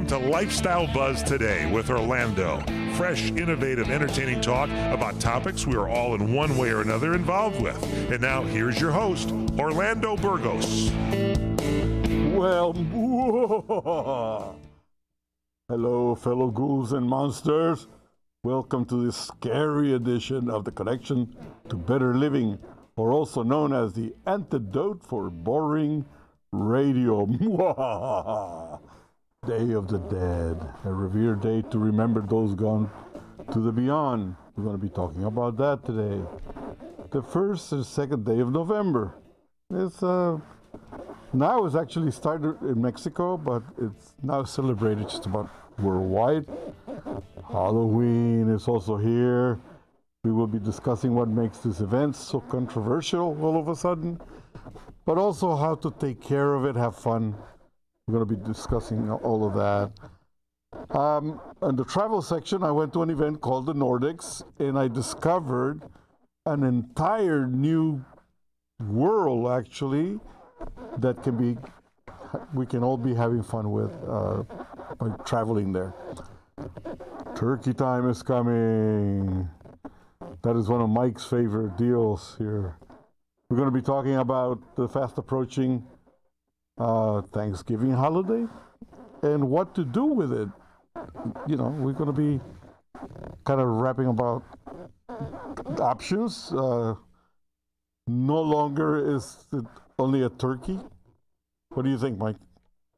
to Lifestyle Buzz Today with Orlando. Fresh, innovative, entertaining talk about topics we are all in one way or another involved with. And now here's your host, Orlando Burgos. Well, hello, fellow ghouls and monsters. Welcome to this scary edition of the Connection to Better Living, or also known as the antidote for boring radio. Day of the Dead, a revered day to remember those gone to the beyond. We're going to be talking about that today. The first and second day of November. It's now it's actually started in Mexico, but it's now celebrated just about worldwide. Halloween is also here. We will be discussing what makes this event so controversial all of a sudden, but also how to take care of it, have fun. We're going to be discussing all of that. In the travel section, I went to an event called the Nordics, and I discovered an entire new world, actually, that we can all be having fun with by traveling there. Turkey time is coming. That is one of Mike's favorite deals here. We're going to be talking about the fast approaching Thanksgiving holiday and what to do with it. You know, we're going to be kind of rapping about options. No longer is it only a turkey. What do you think, Mike?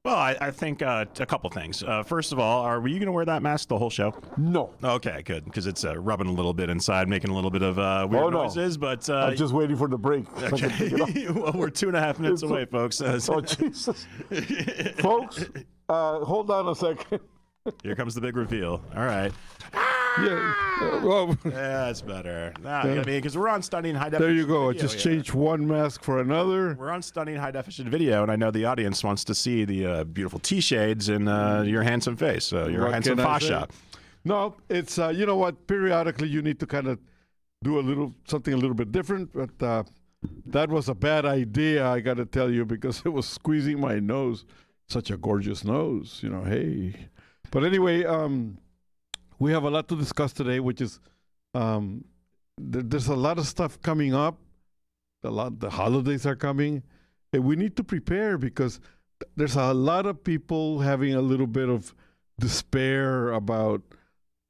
Well, I think a couple things. First of all, are you going to wear that mask the whole show? No. Okay, good, because it's rubbing a little bit inside, making a little bit of weird noises. But I'm just waiting for the break. Okay. Well, we're 2.5 minutes away, folks. Oh, Jesus. Folks, hold on a second. Here comes the big reveal. All right. Yeah. Yeah, that's better. I mean, because we're on stunning high definition. There you go. Video, I just changed one mask for another. We're on stunning high definition video, and I know the audience wants to see the beautiful T-shades and your handsome face, your handsome fascia. No, it's you know what? Periodically, you need to kind of do something a little bit different. But that was a bad idea, I got to tell you, because it was squeezing my nose. Such a gorgeous nose, you know. Hey, but anyway, we have a lot to discuss today, which is there's a lot of stuff coming up. The holidays are coming, and we need to prepare because there's a lot of people having a little bit of despair about,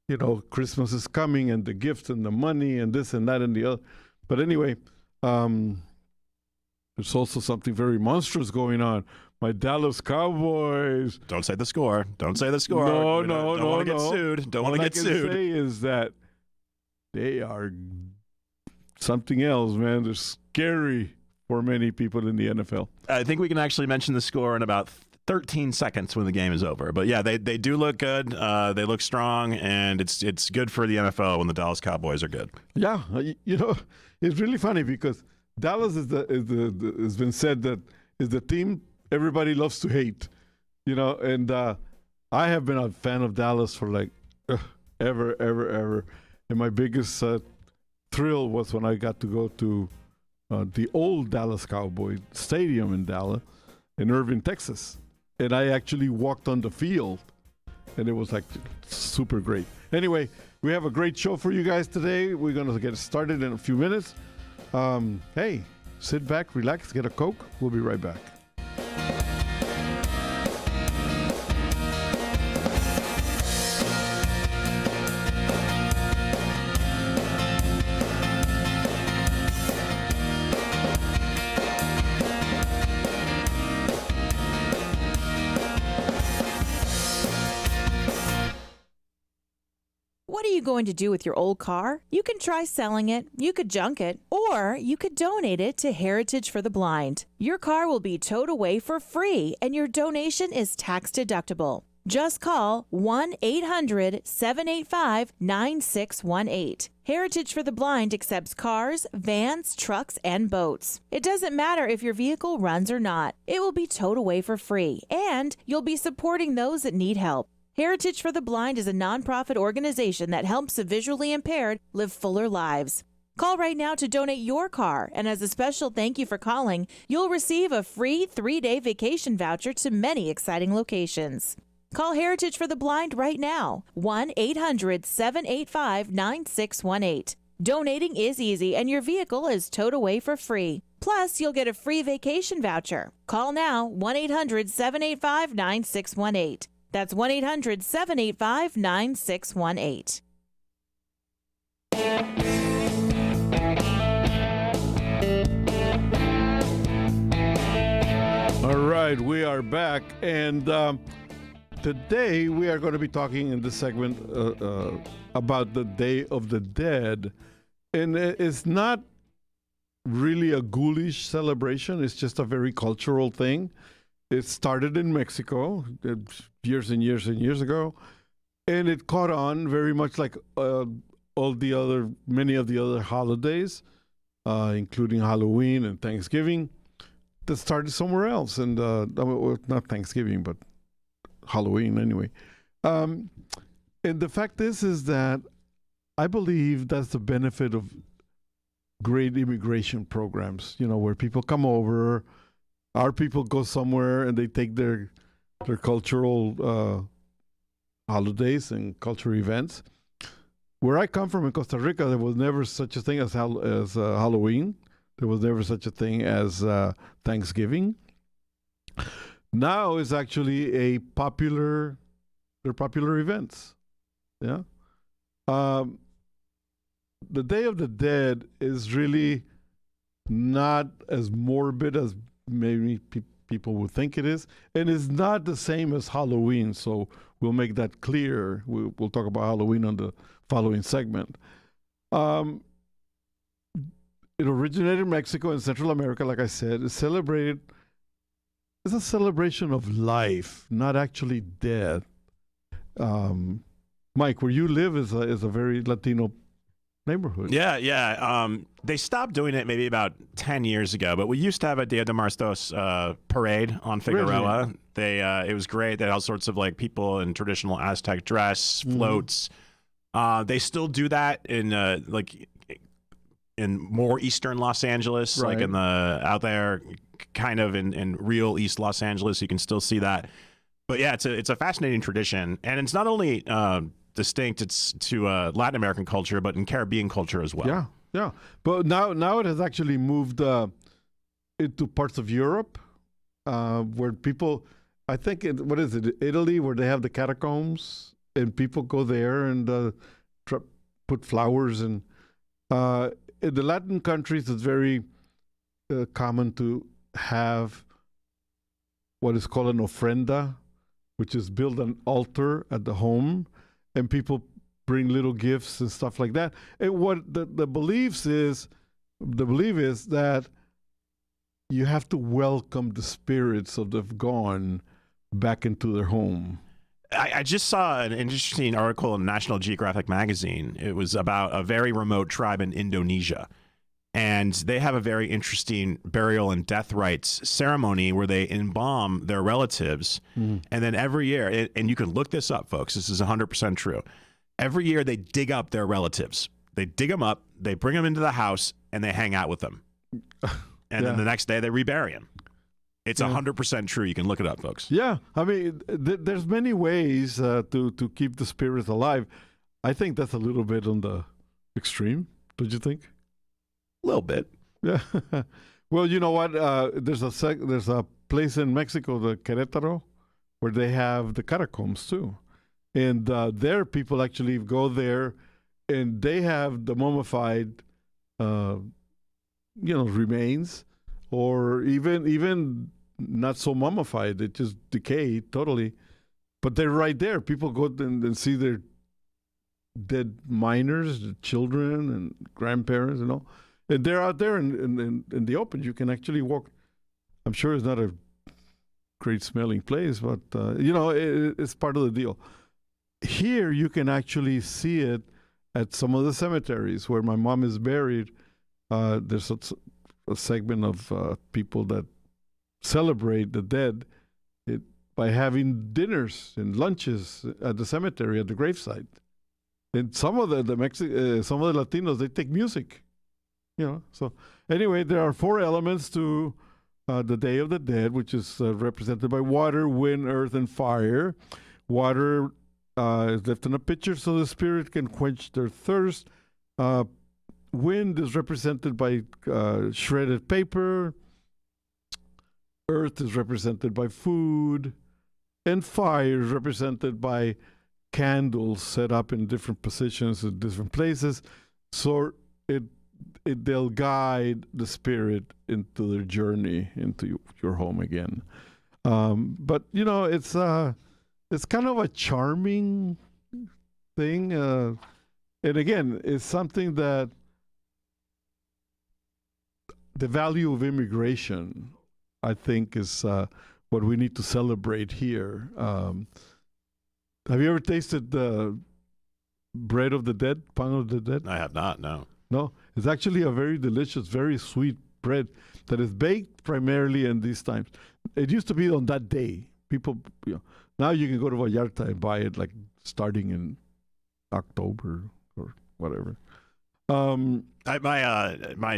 you know, Christmas is coming and the gifts and the money and this and that and the other. But anyway, there's also something very monstrous going on. My Dallas Cowboys. Don't say the score. Don't say the score. No. Don't want to get sued. Don't want to get sued. What I can say is that they are something else, man. They're scary for many people in the NFL. I think we can actually mention the score in about 13 seconds when the game is over. But yeah, they do look good. They look strong, and it's good for the NFL when the Dallas Cowboys are good. Yeah, you know, it's really funny because Dallas has been said that is the team everybody loves to hate, you know, and I have been a fan of Dallas for like ever. And my biggest thrill was when I got to go to the old Dallas Cowboy Stadium in Dallas, in Irving, Texas. And I actually walked on the field, and it was like super great. Anyway, we have a great show for you guys today. We're going to get started in a few minutes. Hey, sit back, relax, get a Coke. We'll be right back. What are you going to do with your old car? You can try selling it, you could junk it, or you could donate it to Heritage for the Blind. Your car will be towed away for free, and your donation is tax deductible. Just call 1-800-785-9618. Heritage for the Blind accepts cars, vans, trucks, and boats. It doesn't matter if your vehicle runs or not. It will be towed away for free, and you'll be supporting those that need help. Heritage for the Blind is a nonprofit organization that helps the visually impaired live fuller lives. Call right now to donate your car, and as a special thank you for calling, you'll receive a free 3-day vacation voucher to many exciting locations. Call Heritage for the Blind right now. 1-800-785-9618. Donating is easy and your vehicle is towed away for free. Plus, you'll get a free vacation voucher. Call now 1-800-785-9618. That's 1-800-785-9618. All right, we are back, and today we are going to be talking in this segment about the Day of the Dead, and it's not really a ghoulish celebration. It's just a very cultural thing. It started in Mexico years and years and years ago, and it caught on very much like many of the other holidays, including Halloween and Thanksgiving, that started somewhere else. And well, not Thanksgiving, but Halloween anyway. And the fact is that I believe that's the benefit of great immigration programs, where people come over, our people go somewhere and they take their cultural holidays and cultural events. Where I come from in Costa Rica, there was never such a thing as Halloween. There was never such a thing as Thanksgiving. Now it's actually they're popular events. Yeah. The Day of the Dead is really not as morbid as maybe people would think it is. And it's not the same as Halloween. So we'll make that clear. We'll talk about Halloween on the following segment. It originated in Mexico and Central America, like I said. It's a celebration of life, not actually death. Mike, where you live is a very Latino neighborhood. Yeah. They stopped doing it maybe about 10 years ago, but we used to have a Dia de Muertos parade on Figueroa. Really? It was great. They had all sorts of like people in traditional Aztec dress, floats. They still do that in more eastern Los Angeles, right. like out there, kind of in real East Los Angeles. You can still see that. But yeah, it's a fascinating tradition, and it's not only distinct it's to Latin American culture, but in Caribbean culture as well. Yeah. But now it has actually moved into parts of Europe, where people, I think, what is it, Italy, where they have the catacombs, and people go there and put flowers and. In the Latin countries, it's very common to have what is called an ofrenda, which is build an altar at the home, and people bring little gifts and stuff like that. And what the belief is that you have to welcome the spirits of the gone back into their home. I just saw an interesting article in National Geographic magazine. It was about a very remote tribe in Indonesia. And they have a very interesting burial and death rites ceremony where they embalm their relatives. And then every year, and you can look this up, folks, this is 100% true. Every year they dig up their relatives. They dig them up, they bring them into the house, and they hang out with them. And then the next day they rebury them. It's 100% true. You can look it up, folks. Yeah. I mean, there's many ways to keep the spirits alive. I think that's a little bit on the extreme. Don't you think? A little bit. Yeah. Well, you know what? There's a place in Mexico, the Querétaro, where they have the catacombs too. And there people actually go there and they have the mummified, remains. Or even not so mummified, they just decay totally. But they're right there. People go and see their dead minors, the children and grandparents, and they're out there in the open. You can actually walk. I'm sure it's not a great smelling place, but it's part of the deal. Here you can actually see it at some of the cemeteries where my mom is buried. There's a segment of people that celebrate the dead by having dinners and lunches at the cemetery, at the gravesite. And some of the Latinos, they take music, So anyway, there are 4 elements to the Day of the Dead, which is represented by water, wind, earth, and fire. Water is left in a pitcher so the spirit can quench their thirst. Wind is represented by shredded paper. Earth is represented by food. And fire is represented by candles set up in different positions in different places. So they'll guide the spirit into their journey into your home again. But it's kind of a charming thing, and again, it's something that the value of immigration, I think, is what we need to celebrate here. Have you ever tasted the bread of the dead, pan of the dead? I have not, no. No, it's actually a very delicious, very sweet bread that is baked primarily in these times. It used to be on that day. People, now you can go to Vallarta and buy it like starting in October or whatever. My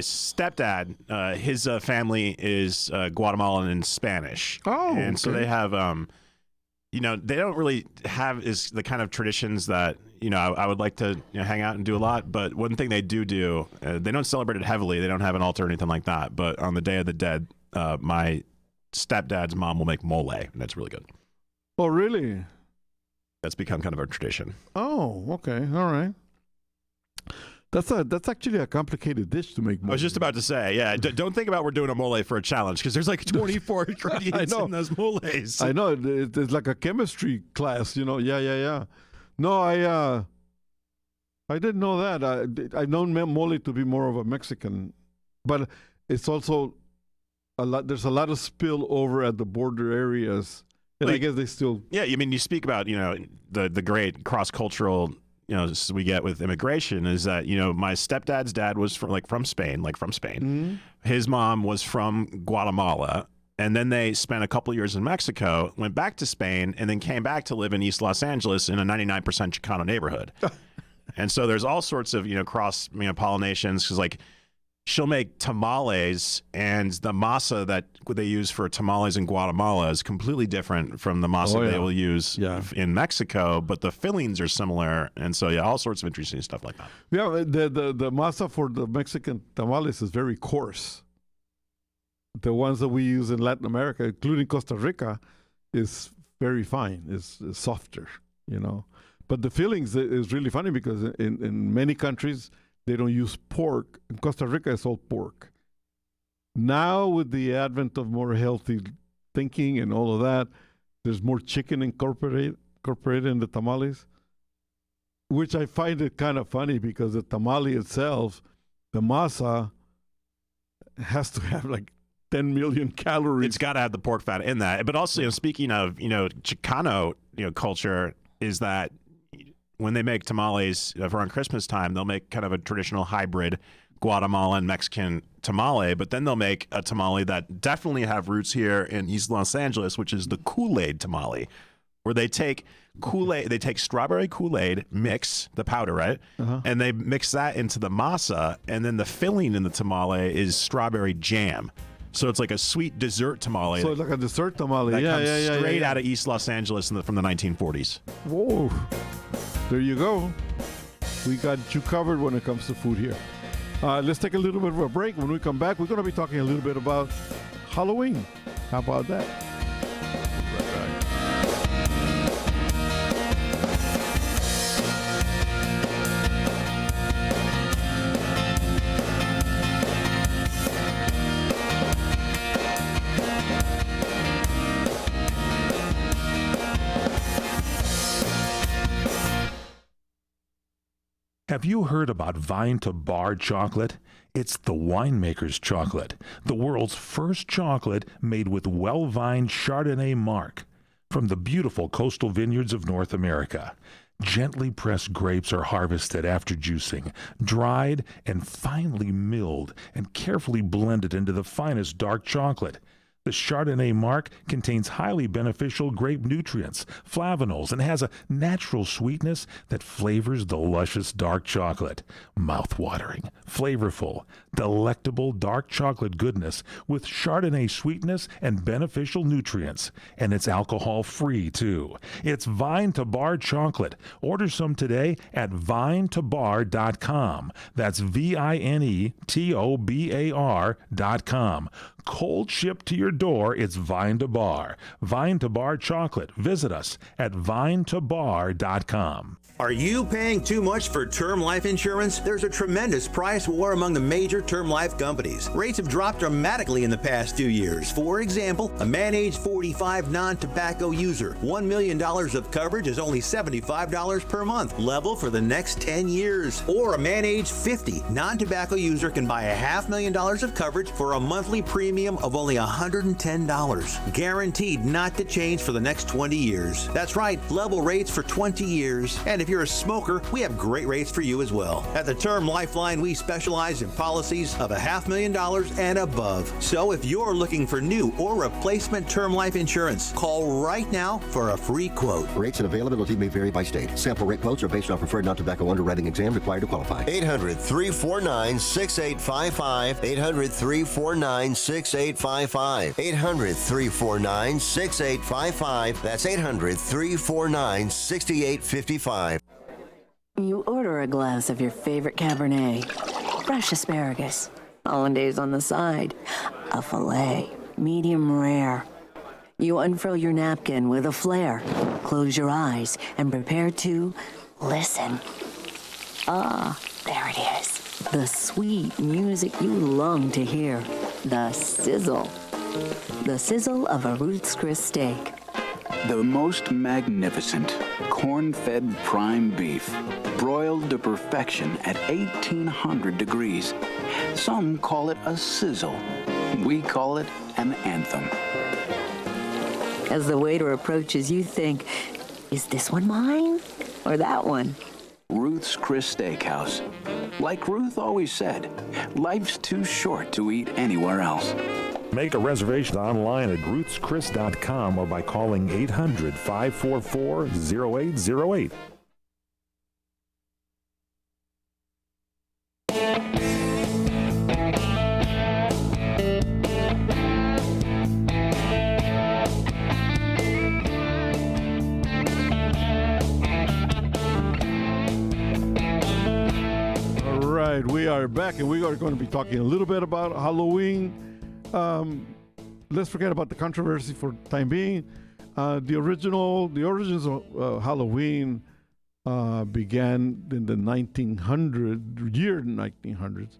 stepdad, his family is Guatemalan and Spanish. Oh, and so okay. they have, they don't really have the kind of traditions that I would like to hang out and do a lot. But one thing they do, they don't celebrate it heavily. They don't have an altar or anything like that. But on the Day of the Dead, my stepdad's mom will make mole, and that's really good. Oh, really? That's become kind of a tradition. Oh, okay, all right. That's actually a complicated dish to make. I was just about to say, yeah, don't think about we're doing a mole for a challenge because there's like 24 ingredients in those moles. I know it's like a chemistry class, Yeah. No, I didn't know that. I known mole to be more of a Mexican, but it's also a lot. There's a lot of spill over at the border areas, and I guess they still. Yeah, I mean, you speak about the great cross-cultural we get with immigration is that my stepdad's dad was from Spain. Mm-hmm. His mom was from Guatemala. And then they spent a couple years in Mexico, went back to Spain, and then came back to live in East Los Angeles in a 99% Chicano neighborhood. And so there's all sorts of, cross pollinations because she'll make tamales, and the masa that they use for tamales in Guatemala is completely different from the masa they will use in Mexico, but the fillings are similar. And so, all sorts of interesting stuff like that. Yeah, the masa for the Mexican tamales is very coarse. The ones that we use in Latin America, including Costa Rica, is very fine. It's softer, But the fillings is really funny because in many countries, they don't use pork. In Costa Rica, it's all pork. Now, with the advent of more healthy thinking and all of that, there's more chicken incorporated in the tamales, which I find it kind of funny because the tamale itself, the masa, has to have 10 million calories. It's got to have the pork fat in that. But also, speaking of, Chicano, culture, is that when they make tamales around Christmas time, they'll make kind of a traditional hybrid Guatemalan Mexican tamale, but then they'll make a tamale that definitely have roots here in East Los Angeles, which is the Kool-Aid tamale, where they take Kool-Aid, they take strawberry Kool-Aid mix, the powder, right? And they mix that into the masa, and then the filling in the tamale is strawberry jam. So it's like a sweet dessert tamale. So it's like a dessert tamale. That comes straight out of East Los Angeles from the 1940s. Whoa. There you go. We got you covered when it comes to food here. Let's take a little bit of a break. When we come back, we're going to be talking a little bit about Halloween. How about that? Have you heard about Vine to Bar chocolate? It's the winemaker's chocolate, the world's first chocolate made with well-vined Chardonnay marc from the beautiful coastal vineyards of North America. Gently pressed grapes are harvested after juicing, dried and finely milled and carefully blended into the finest dark chocolate. The Chardonnay mark contains highly beneficial grape nutrients, flavanols, and has a natural sweetness that flavors the luscious dark chocolate. Mouth-watering, flavorful, delectable dark chocolate goodness with Chardonnay sweetness and beneficial nutrients. And it's alcohol-free, too. It's Vine to Bar chocolate. Order some today at vinetobar.com. That's VINETOBAR.com. Cold shipped to your door, it's Vine to Bar. Vine to Bar chocolate. Visit us at vinetobar.com. Are you paying too much for term life insurance? There's a tremendous price war among the major term life companies. Rates have dropped dramatically in the past 2 years. For example, a man age 45 non-tobacco user, $1 million of coverage is only $75 per month, level for the next 10 years. Or a man age 50 non-tobacco user can buy $500,000 of coverage for a monthly premium of only $110, guaranteed not to change for the next 20 years. That's right, level rates for 20 years. And if you're a smoker, we have great rates for you as well. At the Term Lifeline, we specialize in policies of $500,000 and above. So if you're looking for new or replacement term life insurance, call right now for a free quote. Rates and availability may vary by state. Sample rate quotes are based on preferred non-tobacco underwriting exam required to qualify. 800-349-6855. 800-349-6855. 800-349-6855. That's 800-349-6855. You order a glass of your favorite Cabernet, fresh asparagus, hollandaise on the side, a filet, medium rare. You unfurl your napkin with a flair, close your eyes, and prepare to listen. Ah, there it is. The sweet music you long to hear. The sizzle. The sizzle of a Ruth's Chris steak. The most magnificent corn-fed prime beef, broiled to perfection at 1800 degrees. Some call it a sizzle. We call it an anthem. As the waiter approaches, you think, is this one mine or that one? Ruth's Chris Steakhouse. Like Ruth always said, life's too short to eat anywhere else. Make a reservation online at ruthschris.com or by calling 800-544-0808. All right, we are back, and we are going to be talking a little bit about Halloween. Let's forget about the controversy for the time being. The origins of Halloween began in the 1900s,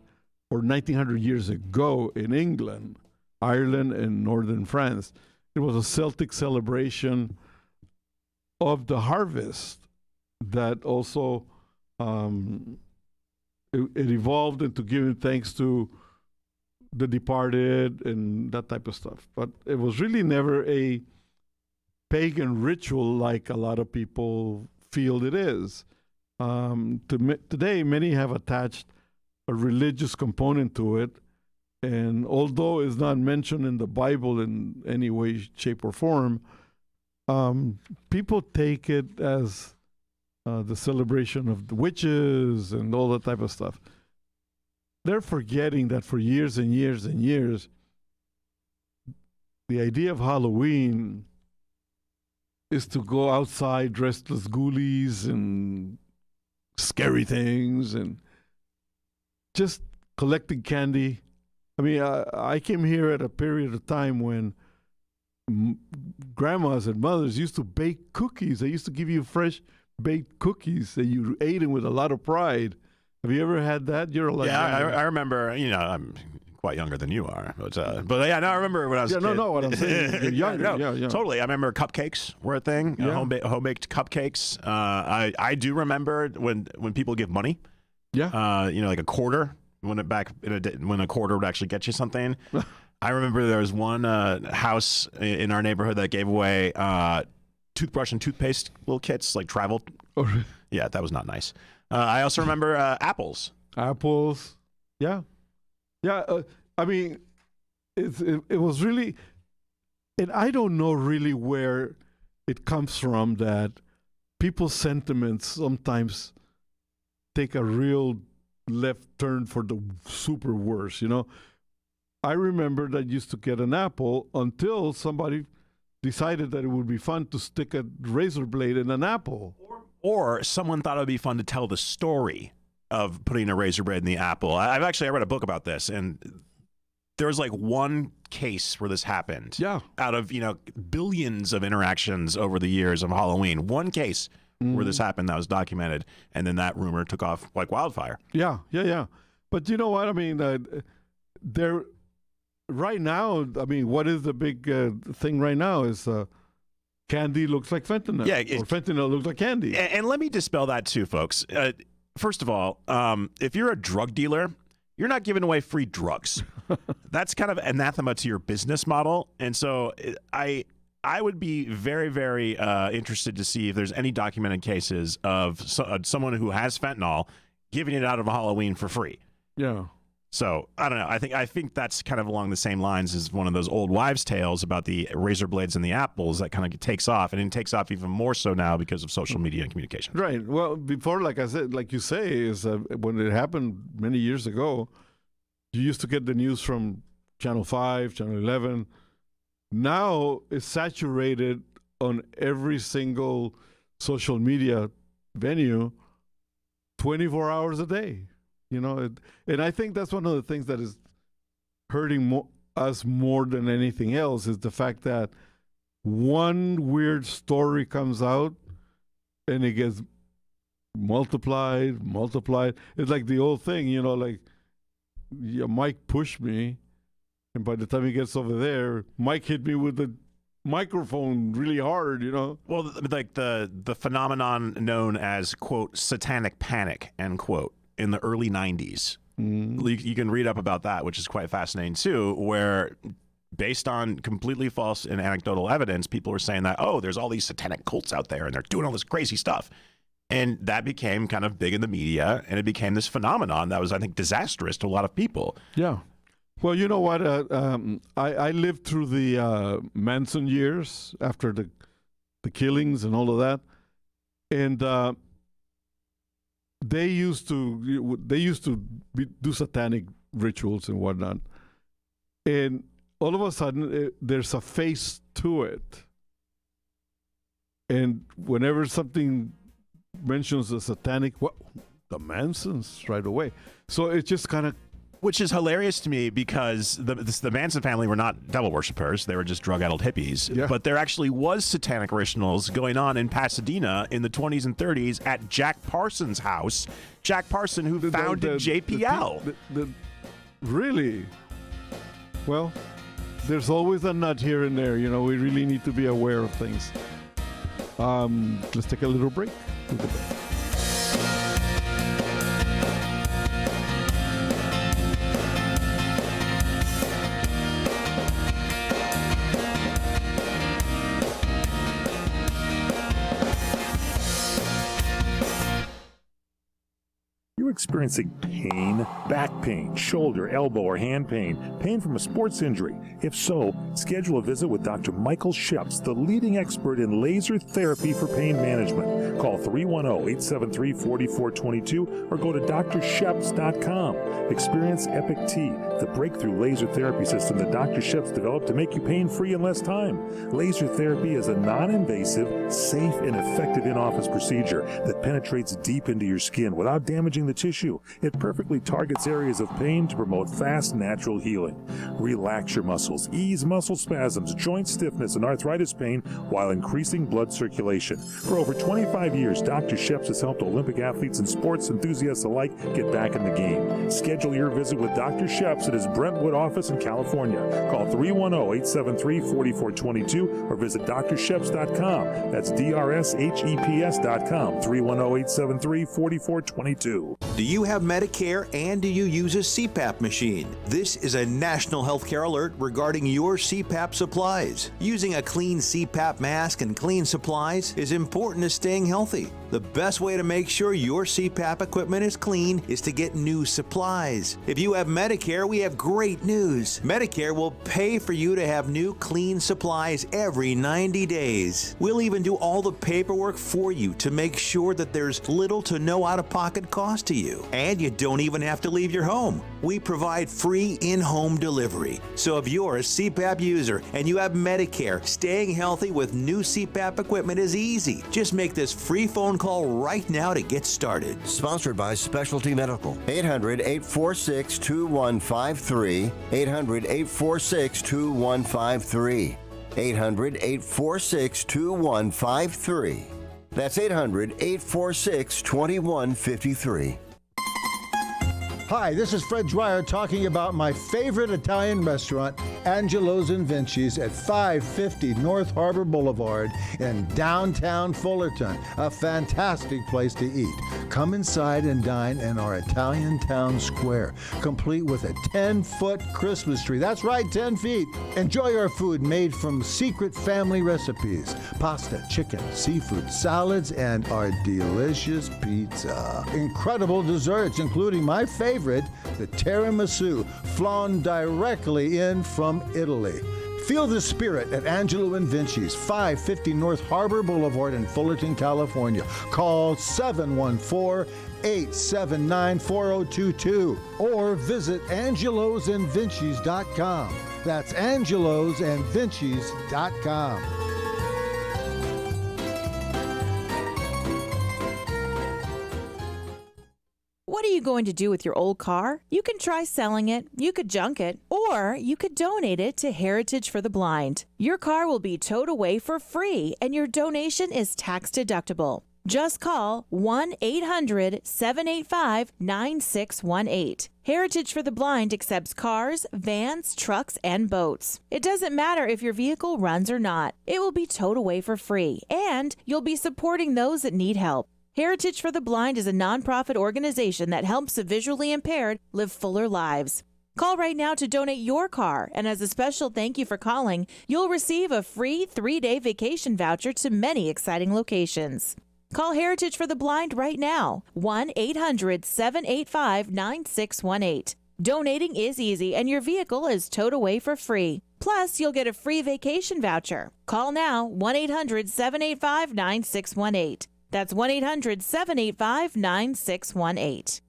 or 1900 years ago in England, Ireland, and northern France. It was a Celtic celebration of the harvest that also it evolved into giving thanks to the departed and that type of stuff. But it was really never a pagan ritual like a lot of people feel it is. Today, many have attached a religious component to it, and although it's not mentioned in the Bible in any way, shape, or form, people take it as the celebration of the witches and all that type of stuff. They're forgetting that for years and years and years, the idea of Halloween is to go outside dressed as ghoulies and scary things and just collecting candy. I mean, I came here at a period of time when grandmas and mothers used to bake cookies. They used to give you fresh baked cookies that you ate them with a lot of pride. Have you ever had that? You're like, yeah, I remember. You know, I'm quite younger than you are, but yeah, no, I remember when I was a kid. No, what I'm saying, you're younger. Yeah, totally. I remember cupcakes were a thing. Home-baked cupcakes. I do remember when people give money. Yeah. Like a quarter when a quarter would actually get you something. I remember there was one house in our neighborhood that gave away toothbrush and toothpaste little kits, like travel. Oh. Yeah, that was not nice. I also remember apples. Apples. Yeah. Yeah. I mean, it was really, And I don't know really where it comes from that people's sentiments sometimes take a real left turn for the super worst, you know. I remember that I used to get an apple until somebody decided that it would be fun to stick a razor blade in an apple. Or someone thought it would be fun to tell the story of putting a razor blade in the apple. I read a book about this, and there was like one case where this happened. Yeah. Out of, billions of interactions over the years of Halloween, one case where this happened that was documented, and then that rumor took off like wildfire. Yeah. But you know what? I mean, there right now, I mean, what is the big thing right now is candy looks like fentanyl. Yeah, or fentanyl looks like candy. And let me dispel that too, folks. First of all, if you're a drug dealer, you're not giving away free drugs. That's kind of anathema to your business model. And so I would be very, very interested to see if there's any documented cases of someone who has fentanyl giving it out of Halloween for free. Yeah. So I don't know. I think that's kind of along the same lines as one of those old wives' tales about the razor blades and the apples that kind of takes off, and it takes off even more so now because of social media and communication. Right. Well, before, like I said, like you say, is when it happened many years ago, you used to get the news from Channel 5, Channel 11. Now it's saturated on every single social media venue 24 hours a day. And I think that's one of the things that is hurting us more than anything else is the fact that one weird story comes out and it gets multiplied. It's like the old thing, like Mike pushed me, and by the time he gets over there, Mike hit me with the microphone really hard, Well, like the phenomenon known as, quote, satanic panic, end quote, in the early 90s. You can read up about that, which is quite fascinating too, where based on completely false and anecdotal evidence, people were saying that, there's all these satanic cults out there and they're doing all this crazy stuff. And that became kind of big in the media, and it became this phenomenon that was, I think, disastrous to a lot of people. Yeah. Well, you know what? I lived through the Manson years after the killings and all of that. And they used to do satanic rituals and whatnot, and all of a sudden there's a face to it. And whenever something mentions the satanic, the Mansons right away. So it's just kind of. Which is hilarious to me because the Manson family were not devil worshippers. They were just drug-addled hippies. Yeah. But there actually was satanic rituals going on in Pasadena in the 20s and 30s at Jack Parsons' house. Jack Parson, who founded JPL. Really? Well, there's always a nut here and there. We really need to be aware of things. Let's take a little break. Experiencing pain, back pain, shoulder, elbow, or hand pain from a sports injury? If so, schedule a visit with Dr. Michael Sheps, the leading expert in laser therapy for pain management. Call 310-873-4422 or go to drsheps.com. Experience Epic T, the breakthrough laser therapy system that Dr. Sheps developed to make you pain-free in less time. Laser therapy is a non-invasive, safe, and effective in-office procedure that penetrates deep into your skin without damaging the tissue. It perfectly targets areas of pain to promote fast, natural healing. Relax your muscles, ease muscle spasms, joint stiffness, and arthritis pain while increasing blood circulation. For over 25 years, Dr. Sheps has helped Olympic athletes and sports enthusiasts alike get back in the game. Schedule your visit with Dr. Sheps at his Brentwood office in California. Call 310-873-4422 or visit drsheps.com. That's DRSHEPS.com. 310-873-4422. Do you have Medicare and do you use a CPAP machine? This is a national healthcare alert regarding your CPAP supplies. Using a clean CPAP mask and clean supplies is important to staying healthy. The best way to make sure your CPAP equipment is clean is to get new supplies. If you have Medicare, we have great news. Medicare will pay for you to have new clean supplies every 90 days. We'll even do all the paperwork for you to make sure that there's little to no out-of-pocket cost to you. And you don't even have to leave your home. We provide free in-home delivery. So if you're a CPAP user and you have Medicare, staying healthy with new CPAP equipment is easy. Just make this free phone call right now to get started. Sponsored by Specialty Medical. 800-846-2153. 800-846-2153. 800-846-2153. That's 800-846-2153. Hi, this is Fred Dwyer talking about my favorite Italian restaurant, Angelo's and Vinci's at 550 North Harbor Boulevard in downtown Fullerton. A fantastic place to eat. Come inside and dine in our Italian town square, complete with a 10-foot Christmas tree. That's right, 10 feet. Enjoy our food made from secret family recipes. Pasta, chicken, seafood, salads, and our delicious pizza. Incredible desserts, including my favorite, the tiramisu, flown directly in from Italy. Feel the spirit at Angelo and Vinci's, 550 North Harbor Boulevard in Fullerton, California. Call 714-879-4022 or visit angelosandvincis.com. That's angelosandvincis.com. What are you going to do with your old car? You can try selling it, you could junk it, or you could donate it to Heritage for the Blind. Your car will be towed away for free, and your donation is tax deductible. Just call 1-800-785-9618. Heritage for the Blind accepts cars, vans, trucks, and boats. It doesn't matter if your vehicle runs or not. It will be towed away for free, and you'll be supporting those that need help. Heritage for the Blind is a nonprofit organization that helps the visually impaired live fuller lives. Call right now to donate your car, and as a special thank you for calling, you'll receive a free 3-day vacation voucher to many exciting locations. Call Heritage for the Blind right now, 1-800-785-9618. Donating is easy, and your vehicle is towed away for free. Plus, you'll get a free vacation voucher. Call now, 1-800-785-9618. That's 1-800-785-9618.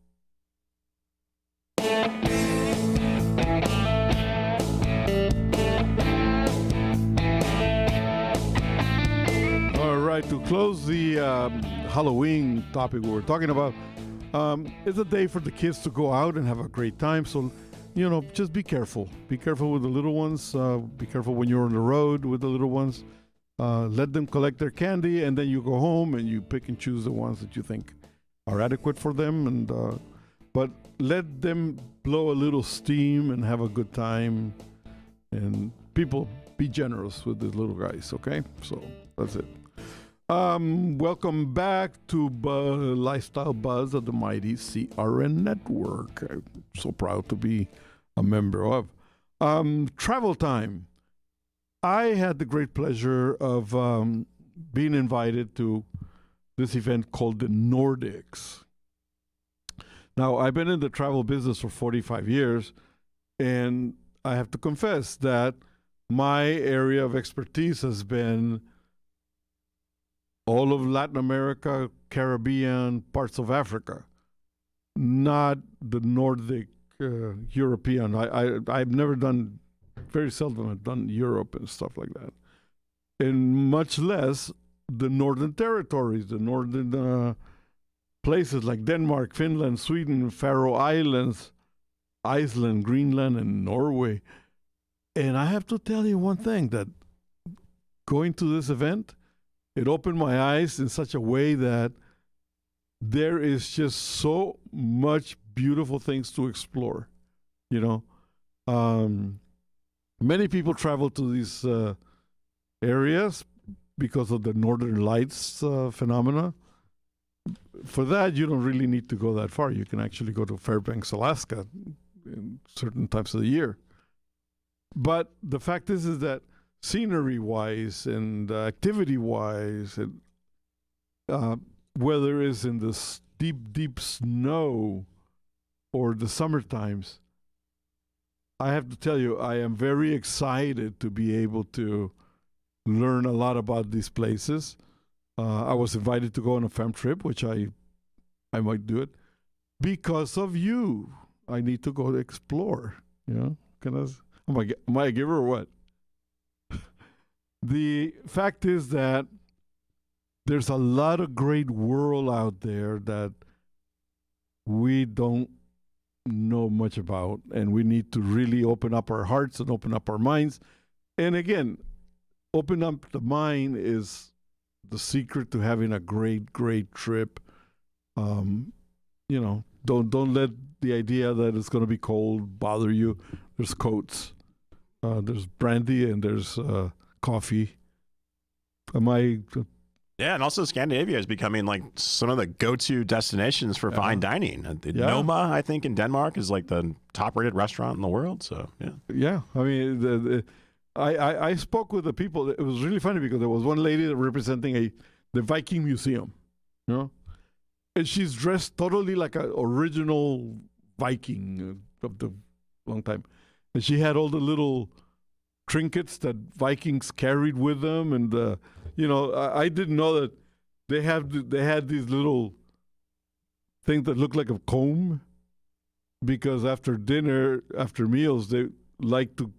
All right, to close the Halloween topic we were talking about, it's a day for the kids to go out and have a great time. So, just be careful. Be careful with the little ones. Be careful when you're on the road with the little ones. Let them collect their candy, and then you go home and you pick and choose the ones that you think are adequate for them. And but let them blow a little steam and have a good time. And people, be generous with these little guys, okay? So that's it. Welcome back to Lifestyle Buzz of the mighty CRN Network. I'm so proud to be a member of. Travel time. I had the great pleasure of being invited to this event called the Nordics. Now, I've been in the travel business for 45 years, and I have to confess that my area of expertise has been all of Latin America, Caribbean, parts of Africa, not the Nordic European. I've never done, very seldom I've done Europe and stuff like that. And much less the northern territories, the northern places like Denmark, Finland, Sweden, Faroe Islands, Iceland, Greenland, and Norway. And I have to tell you one thing, that going to this event, it opened my eyes in such a way that there is just so much beautiful things to explore, Many people travel to these areas because of the Northern Lights phenomena. For that, you don't really need to go that far. You can actually go to Fairbanks, Alaska in certain times of the year. But the fact is that scenery-wise and activity-wise, and whether it's in the deep snow or the summer times, I have to tell you, I am very excited to be able to learn a lot about these places. I was invited to go on a fam trip, which I might do it because of you. I need to go to explore. Am I a giver or what? The fact is that there's a lot of great world out there that we don't know much about, and we need to really open up our hearts and open up our minds. And again, open up the mind is the secret to having a great trip. Don't let the idea that it's going to be cold bother you. There's coats, there's brandy, and there's coffee. Yeah, and also Scandinavia is becoming like some of the go-to destinations for fine dining. Noma, I think, in Denmark is like the top-rated restaurant in the world. So yeah. I mean, I spoke with the people. It was really funny because there was one lady representing the Viking Museum, and she's dressed totally like an original Viking of the long time, and she had all the little trinkets that Vikings carried with them, and I didn't know that they had these little things that look like a comb, because after meals they like to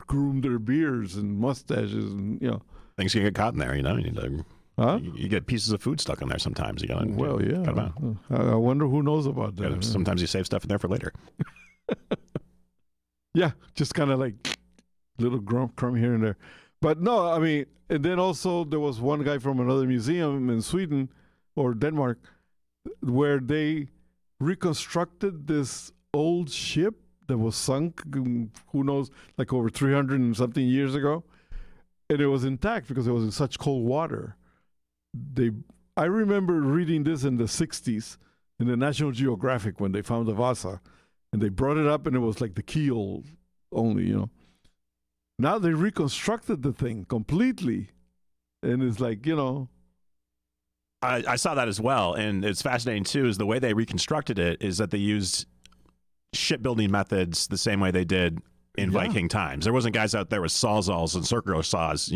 groom their beards and mustaches, and things can get caught in there. You need to. You get pieces of food stuck in there sometimes. Yeah. I wonder who knows about that. Sometimes you save stuff in there for later. Yeah, just kind of like little crumb here and there. But no, I mean, and then also there was one guy from another museum in Sweden or Denmark where they reconstructed this old ship that was sunk, who knows, like over 300 and something years ago. And it was intact because it was in such cold water. I remember reading this in the 60s in the National Geographic when they found the Vasa, and they brought it up and it was like the keel only, Now they reconstructed the thing completely, and it's like, I saw that as well, and it's fascinating too. Is the way they reconstructed it is that they used shipbuilding methods the same way they did in Viking times. There wasn't guys out there with sawzalls and circular saws,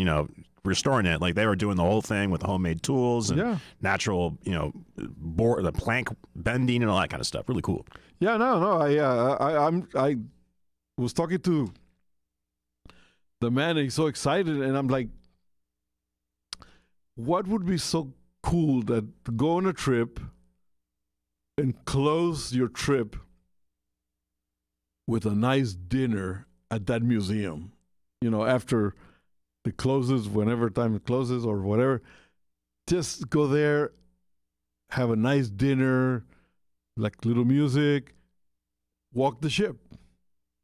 restoring it. Like they were doing the whole thing with homemade tools and natural, the plank bending and all that kind of stuff. Really cool. Yeah, no. I was talking to the man, and he's so excited, and I'm like, what would be so cool that to go on a trip and close your trip with a nice dinner at that museum, after it closes, whenever time it closes or whatever, just go there, have a nice dinner, like little music, walk the ship.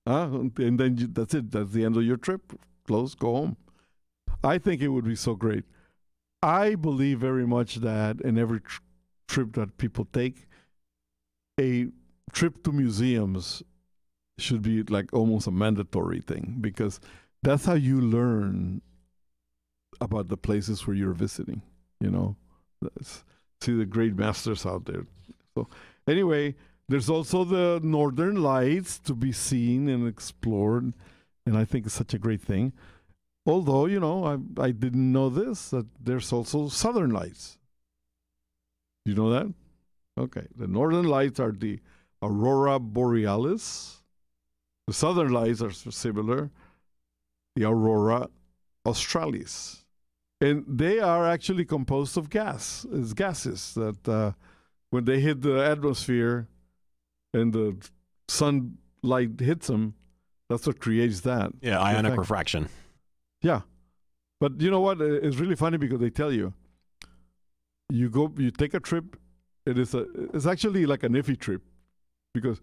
And then that's it. That's the end of your trip. Close, go home. I think it would be so great. I believe very much that in every trip that people take, a trip to museums should be like almost a mandatory thing, because that's how you learn about the places where you're visiting, see the great masters out there. So anyway, there's also the Northern Lights to be seen and explored, and I think it's such a great thing. Although, I didn't know this, that there's also Southern Lights. You know that? Okay. The Northern Lights are the Aurora Borealis. The Southern Lights are similar, the Aurora Australis. And they are actually composed of gases that when they hit the atmosphere and the sunlight hits them, that's what creates that. Yeah, ionic refraction. Yeah. But you know what? It's really funny because they tell you, you take a trip, it's actually like an iffy trip, because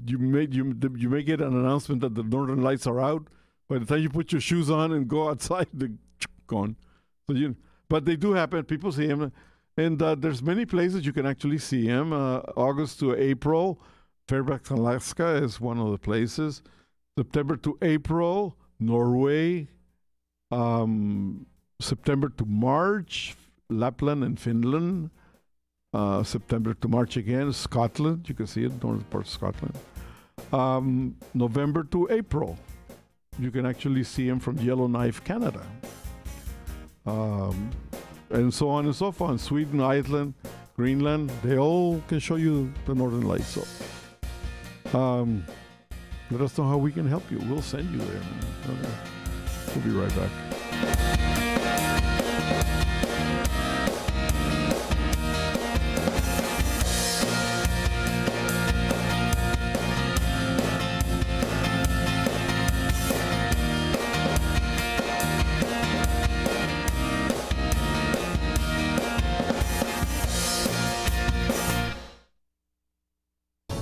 you may get an announcement that the Northern Lights are out. By the time you put your shoes on and go outside, they're gone. But they do happen. People see them, and there's many places you can actually see them. August to April, Fairbanks, Alaska is one of the places. September to April, Norway. September to March, Lapland and Finland. September to March again, Scotland. You can see it, northern part of Scotland. November to April, you can actually see him from Yellowknife, Canada. And so on and so forth. Sweden, Iceland, Greenland, they all can show you the northern lights. So let us know how we can help you. We'll send you there. Okay. We'll be right back.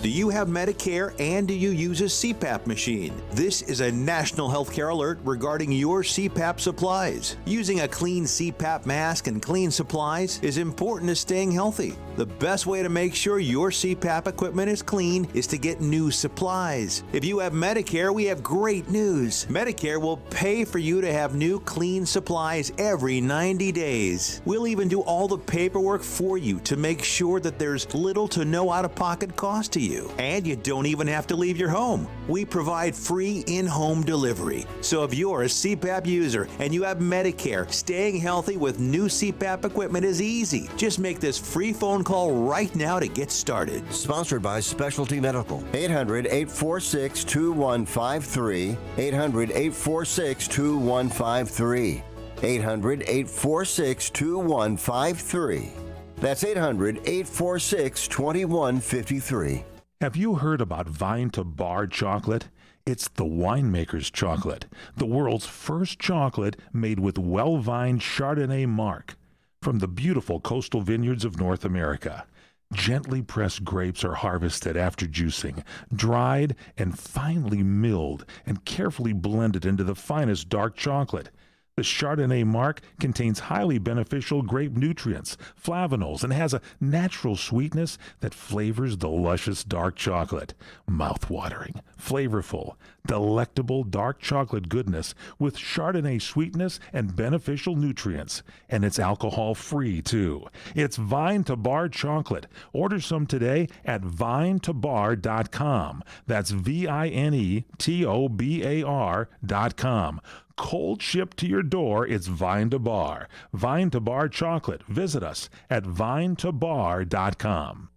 Do you have Medicare and do you use a CPAP machine? This is a national healthcare alert regarding your CPAP supplies. Using a clean CPAP mask and clean supplies is important to staying healthy. The best way to make sure your CPAP equipment is clean is to get new supplies. If you have Medicare, we have great news. Medicare will pay for you to have new clean supplies every 90 days. We'll even do all the paperwork for you to make sure that there's little to no out-of-pocket cost to you. And you don't even have to leave your home. We provide free in-home delivery. So if you're a CPAP user and you have Medicare, staying healthy with new CPAP equipment is easy. Just make this free phone call right now to get started. Sponsored by Specialty Medical. 800-846-2153. 800-846-2153. 800-846-2153. That's 800-846-2153. Have you heard about Vine to Bar chocolate? It's the winemaker's chocolate, the world's first chocolate made with well-vined Chardonnay marc from the beautiful coastal vineyards of North America. Gently pressed grapes are harvested after juicing, dried and finely milled and carefully blended into the finest dark chocolate. The Chardonnay marc contains highly beneficial grape nutrients, flavonols, and has a natural sweetness that flavors the luscious dark chocolate. Mouth-watering, flavorful, delectable dark chocolate goodness with Chardonnay sweetness and beneficial nutrients. And it's alcohol-free, too. It's Vine to Bar chocolate. Order some today at vinetobar.com. That's VINETOBAR.com. Cold shipped to your door, it's Vine to Bar. Vine to Bar chocolate. Visit us at vinetobar.com.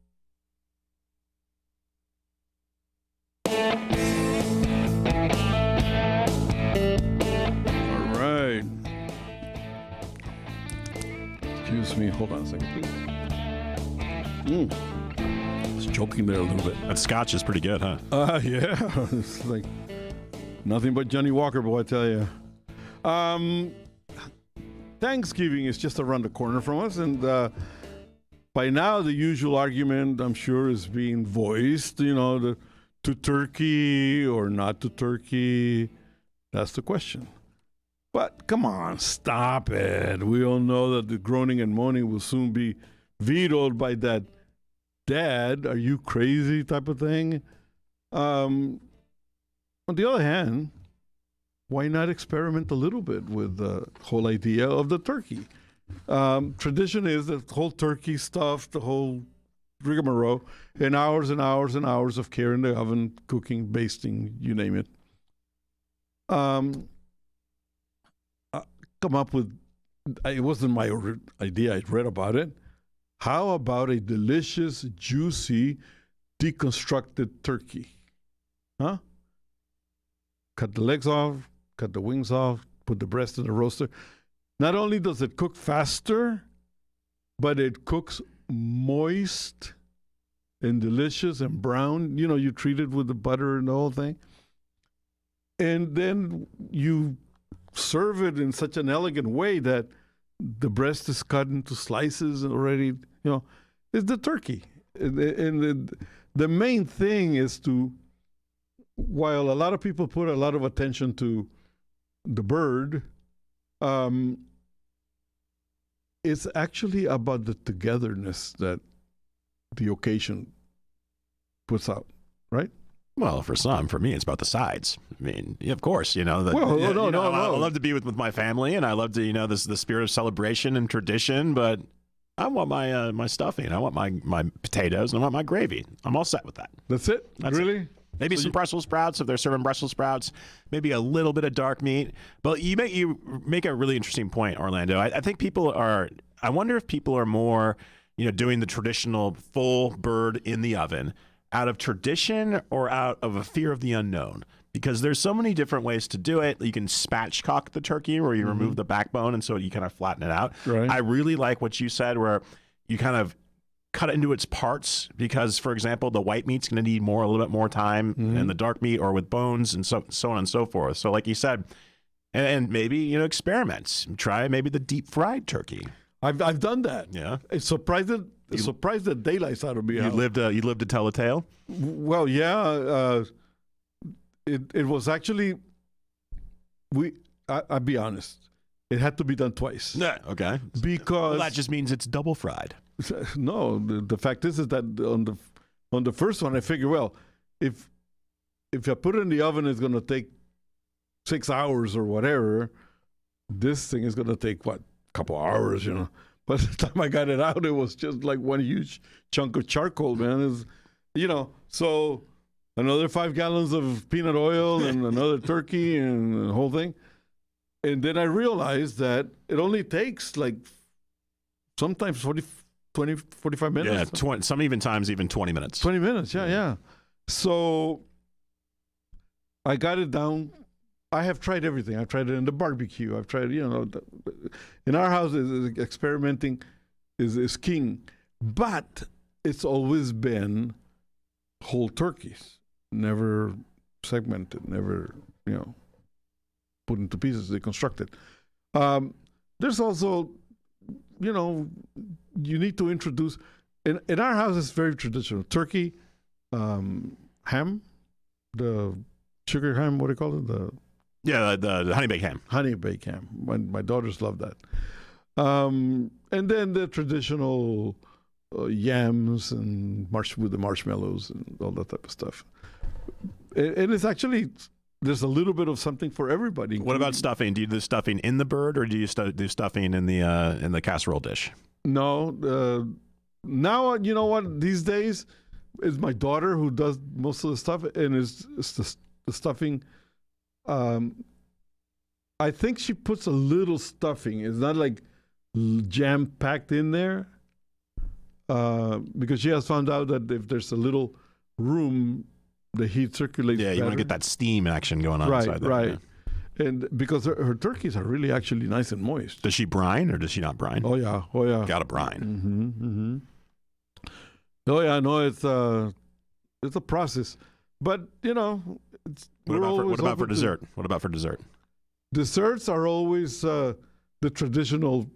All right. Excuse me. Hold on a second, please. I was joking there a little bit. That scotch is pretty good, huh? Yeah. It's like nothing but Johnny Walker, boy, I tell you. Thanksgiving is just around the corner from us, and by now the usual argument, I'm sure, is being voiced, to turkey or not to turkey. That's the question. But come on, stop it. We all know that the groaning and moaning will soon be vetoed by that "Dad, are you crazy?" type of thing. On the other hand, why not experiment a little bit with the whole idea of the turkey? Tradition is that the whole turkey stuff, the whole rigmarole, and hours and hours and hours of care in the oven, cooking, basting, you name it. Come up with, it wasn't my idea, I'd read about it. How about a delicious, juicy, deconstructed turkey? Huh? Cut the legs off, cut the wings off, put the breast in the roaster. Not only does it cook faster, but it cooks moist and delicious and brown. You treat it with the butter and the whole thing. And then you serve it in such an elegant way that the breast is cut into slices already. It's the turkey. And the main thing is to, while a lot of people put a lot of attention to the bird, it's actually about the togetherness that the occasion puts out, right? Well, for some, for me, it's about the sides. I mean, of course, no. I love to be with my family, and I love to, the spirit of celebration and tradition, but I want my my stuffing. I want my potatoes, and I want my gravy. I'm all set with that. That's it? Really? Maybe some Brussels sprouts if they're serving Brussels sprouts. Maybe a little bit of dark meat. But you make a really interesting point, Orlando. I think people are. I wonder if people are more, doing the traditional full bird in the oven out of tradition or out of a fear of the unknown. Because there's so many different ways to do it. You can spatchcock the turkey where you remove the backbone and so you kind of flatten it out. Right. I really like what you said where you kind of cut it into its parts because, for example, the white meat's going to need a little bit more time and the dark meat or with bones and so on and so forth. So like you said, and maybe, experiments. Try maybe the deep fried turkey. I've done that. Yeah. It surprised the daylights out of me. You lived to tell a tale? Well, yeah. It was actually, I'll be honest, it had to be done twice. Yeah, okay. Because that just means it's double fried. No, the fact is that on the first one, I figured, well, if I put it in the oven, it's going to take 6 hours or whatever. This thing is going to take, a couple hours, By the time I got it out, it was just like one huge chunk of charcoal, man. So another 5 gallons of peanut oil and another turkey and the whole thing. And then I realized that it only takes sometimes 45 minutes. Yeah, some times 20 minutes. 20 minutes, yeah. So I got it down. I have tried everything. I've tried it in the barbecue. I've tried, in our house, experimenting is king. But it's always been whole turkeys. Never segmented, never, put into pieces, deconstructed. There's also, you need to introduce, in our house, it's very traditional. Turkey, ham, the sugar ham, what do you call it? The honey baked ham. Honey baked ham. My daughters love that. And then the traditional yams and with the marshmallows and all that type of stuff. And it's actually, there's a little bit of something for everybody. What about stuffing? Do you do stuffing in the bird, or do you do stuffing in the casserole dish? No. Now, you know what? These days, it's my daughter who does most of the stuff, and it's the stuffing. I think she puts a little stuffing. It's not like jam packed in there, because she has found out that if there's a little room, the heat circulates. Yeah, you better. want to get that steam action going on inside there. Right. Yeah. And because her turkeys are really actually nice and moist. Does she brine or does she not brine? Oh yeah. Got to brine. Oh yeah, no, it's a process, but it's. What about for dessert? What about for dessert? Desserts are always the traditional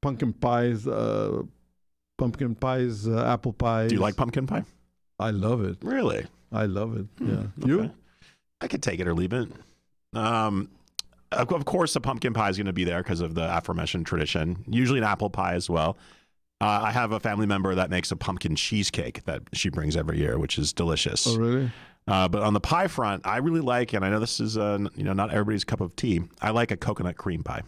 pumpkin pies, apple pies. Do you like pumpkin pie? I love it. Really? I love it. Yeah. Okay. You? I could take it or leave it. Of course, a pumpkin pie is going to be there because of the aforementioned tradition. Usually an apple pie as well. I have a family member that makes a pumpkin cheesecake that she brings every year, which is delicious. Oh, really? But on the pie front, I really like, and I know this is not everybody's cup of tea. I like a coconut cream pie.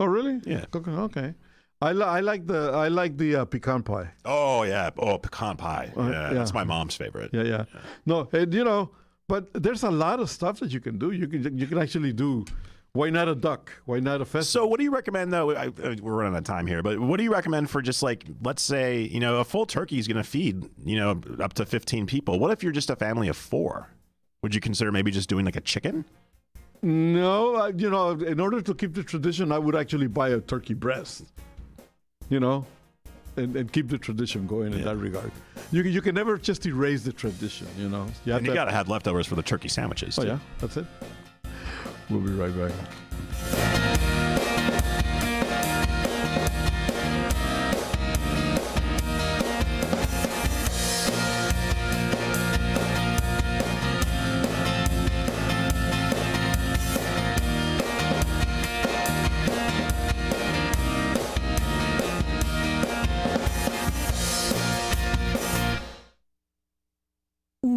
Oh, really? Yeah. Coconut. Okay. I like the pecan pie. Oh yeah. Oh, pecan pie. Yeah, that's my mom's favorite. Yeah. No, and, but there's a lot of stuff that you can do. You can actually do. Why not a duck? Why not a pheasant? So what do you recommend, though? We're running out of time here, but what do you recommend for just let's say, a full turkey is going to feed, up to 15 people. What if you're just a family of 4? Would you consider maybe just doing like a chicken? No, in order to keep the tradition, I would actually buy a turkey breast, and keep the tradition going in that regard. You can never just erase the tradition, You got to have leftovers for the turkey sandwiches. Oh, yeah, that's it. We'll be right back.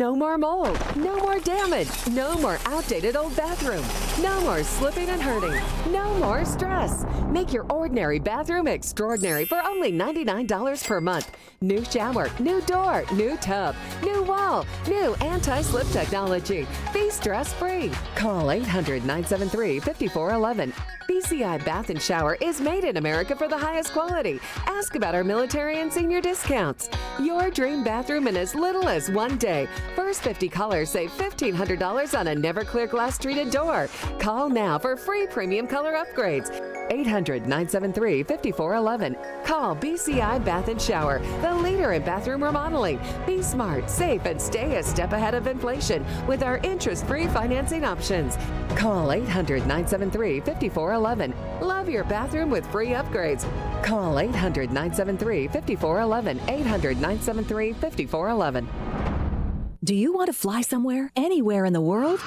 No more mold. No more damage. No more outdated old bathroom. No more slipping and hurting. No more stress. Make your ordinary bathroom extraordinary for only $99 per month. New shower, new door, new tub, new wall, new anti-slip technology. Be stress-free. Call 800-973-5411. BCI Bath and Shower is made in America for the highest quality. Ask about our military and senior discounts. Your dream bathroom in as little as 1 day. First 50 callers save $1,500 on a never clear glass treated door. Call now for free premium color upgrades. 800-973-5411. Call BCI Bath and Shower, the leader in bathroom remodeling. Be smart, safe, and stay a step ahead of inflation with our interest-free financing options. Call 800-973-5411. Love your bathroom with free upgrades. Call 800-973-5411. 800-973-5411. Do you want to fly somewhere, anywhere in the world?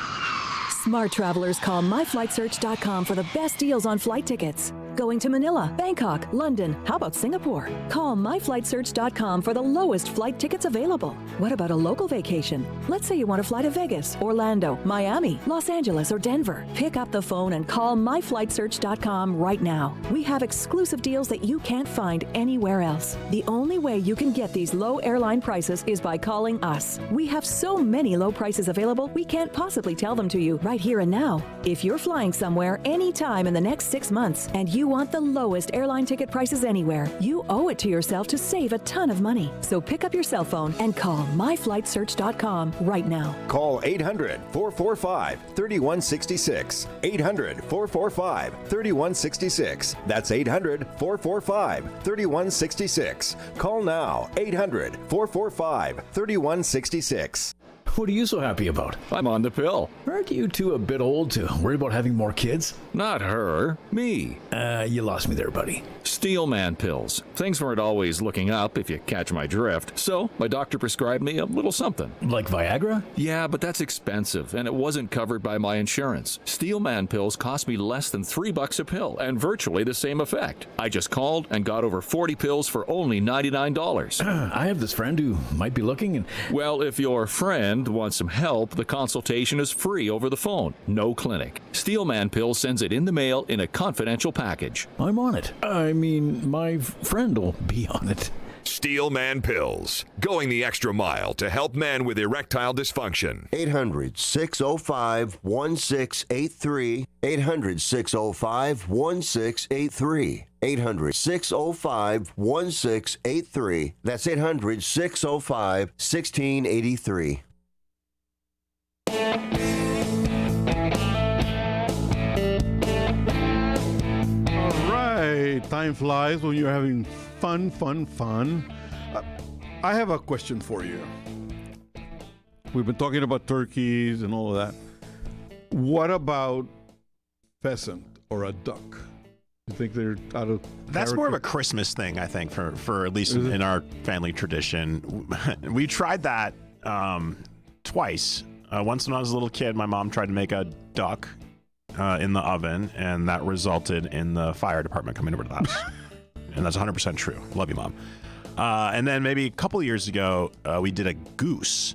Smart travelers call myflightsearch.com for the best deals on flight tickets. Going to Manila, Bangkok, London, how about Singapore? Call myflightsearch.com for the lowest flight tickets available. What about a local vacation? Let's say you want to fly to Vegas, Orlando, Miami, Los Angeles, or Denver. Pick up the phone and call myflightsearch.com right now. We have exclusive deals that you can't find anywhere else. The only way you can get these low airline prices is by calling us. We have so many low prices available, we can't possibly tell them to you right here and now. If you're flying somewhere anytime in the next 6 months and you want the lowest airline ticket prices anywhere, you owe it to yourself to save a ton of money. So pick up your cell phone and call myflightsearch.com right now. Call 800-445-3166. 800-445-3166. That's 800-445-3166. Call now. 800-445-3166. What are you so happy about? I'm on the pill. Aren't you two a bit old to worry about having more kids? Not her. Me. You lost me there, buddy. Steelman pills. Things weren't always looking up, if you catch my drift. So, my doctor prescribed me a little something. Like Viagra? Yeah, but that's expensive, and it wasn't covered by my insurance. Steelman pills cost me less than $3 a pill, and virtually the same effect. I just called and got over 40 pills for only $99. I have this friend who might be looking and... Well, if your friend wants some help, the consultation is free over the phone. No clinic. Steelman Pill sends it in the mail in a confidential package. I'm on it. I mean, my friend will be on it. Steelman Pills, going the extra mile to help men with erectile dysfunction. 800-605-1683. 800-605-1683. 800-605-1683. That's 800-605-1683. All right, time flies when you're having fun. I have a question for you. We've been talking about turkeys and all of that. What about pheasant or a duck? You think they're out of That's more of a Christmas thing, I think, for at least in our family tradition. We tried that twice. Once when I was a little kid, my mom tried to make a duck in the oven, and that resulted in the fire department coming over to the house. And that's 100% true. Love you, Mom. And then maybe a couple of years ago, we did a goose.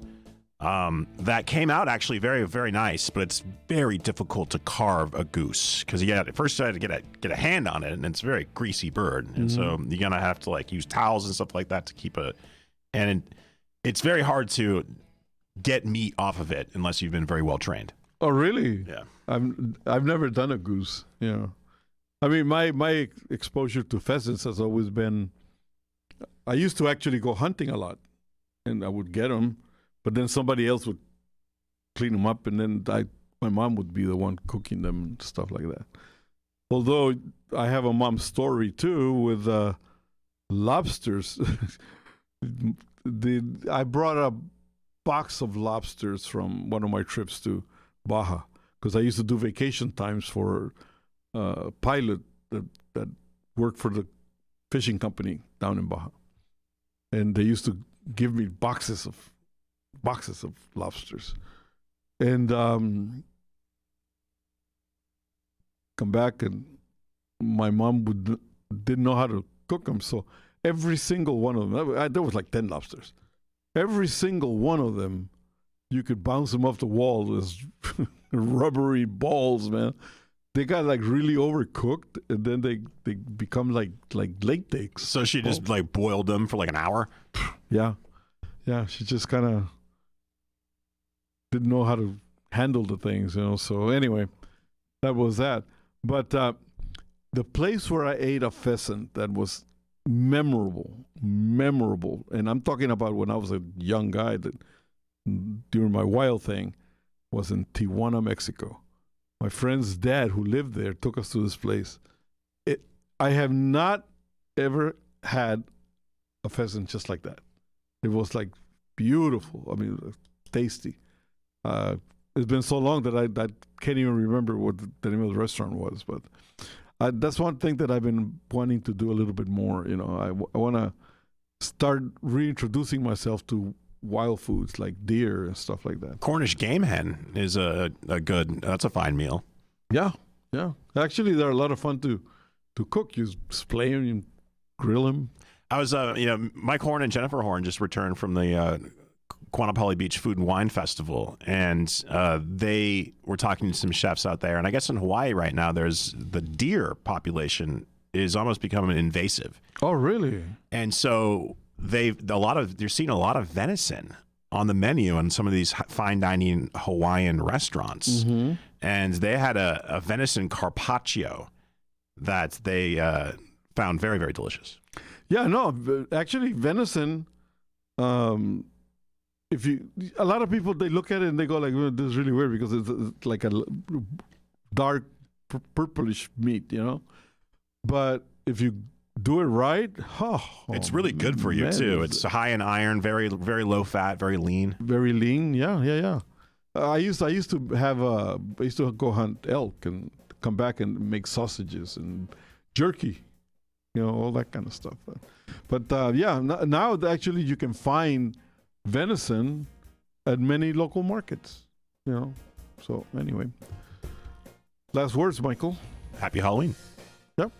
That came out actually very, very nice, but it's very difficult to carve a goose because first you had to get a hand on it, and it's a very greasy bird, and so you're gonna have to like use towels and stuff like that to keep it. And it's very hard to get meat off of it unless you've been very well trained. Oh, really? Yeah. I've never done a goose. You know, I mean, my exposure to pheasants has always been. I used to actually go hunting a lot, and I would get them. But then somebody else would clean them up, and then my mom would be the one cooking them and stuff like that. Although I have a mom story too with lobsters. I brought a box of lobsters from one of my trips to Baja because I used to do vacation times for a pilot that worked for the fishing company down in Baja, and they used to give me boxes of lobsters, and come back, and my mom didn't know how to cook them, so every single one of them, there was like 10 lobsters, every single one of them you could bounce them off the wall. Those rubbery balls, man. They got like really overcooked, and then they become like latex. So she just like boiled them for like an hour? Yeah. She just kind of didn't know how to handle the things, So anyway, that was that. But the place where I ate a pheasant that was memorable, and I'm talking about when I was a young guy that during my wild thing, was in Tijuana, Mexico. My friend's dad, who lived there, took us to this place. I have not ever had a pheasant just like that. It was like beautiful. I mean, tasty. It's been so long that I can't even remember what the name of the restaurant was. But that's one thing that I've been wanting to do a little bit more. I want to start reintroducing myself to wild foods like deer and stuff like that. Cornish game hen is that's a fine meal. Yeah. Actually, they're a lot of fun to cook. You splay them, you grill them. I was, Mike Horn and Jennifer Horn just returned from the Quanapali Beach Food and Wine Festival, and they were talking to some chefs out there. And I guess in Hawaii right now, there's the deer population is almost becoming invasive. Oh, really? And so they're seeing a lot of venison on the menu in some of these fine dining Hawaiian restaurants. Mm-hmm. And they had a venison carpaccio that they found very, very delicious. Yeah, no, actually venison, a lot of people, they look at it and they go like, well, this is really weird because it's like a dark purplish meat, But if you do it right, it's really good for you too. It's high in iron, very, very low fat, very lean. Very lean, yeah. I used to go hunt elk and come back and make sausages and jerky, all that kind of stuff. But now actually you can find venison at many local markets, So anyway, last words, Michael. Happy Halloween. Yep.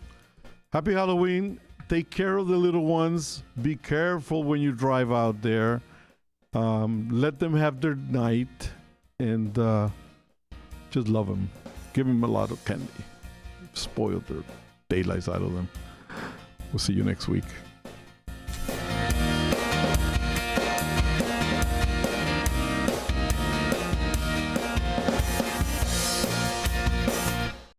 Happy Halloween. Take care of the little ones. Be careful when you drive out there. Let them have their night and just love them. Give them a lot of candy. Spoil their daylights out of them. We'll see you next week.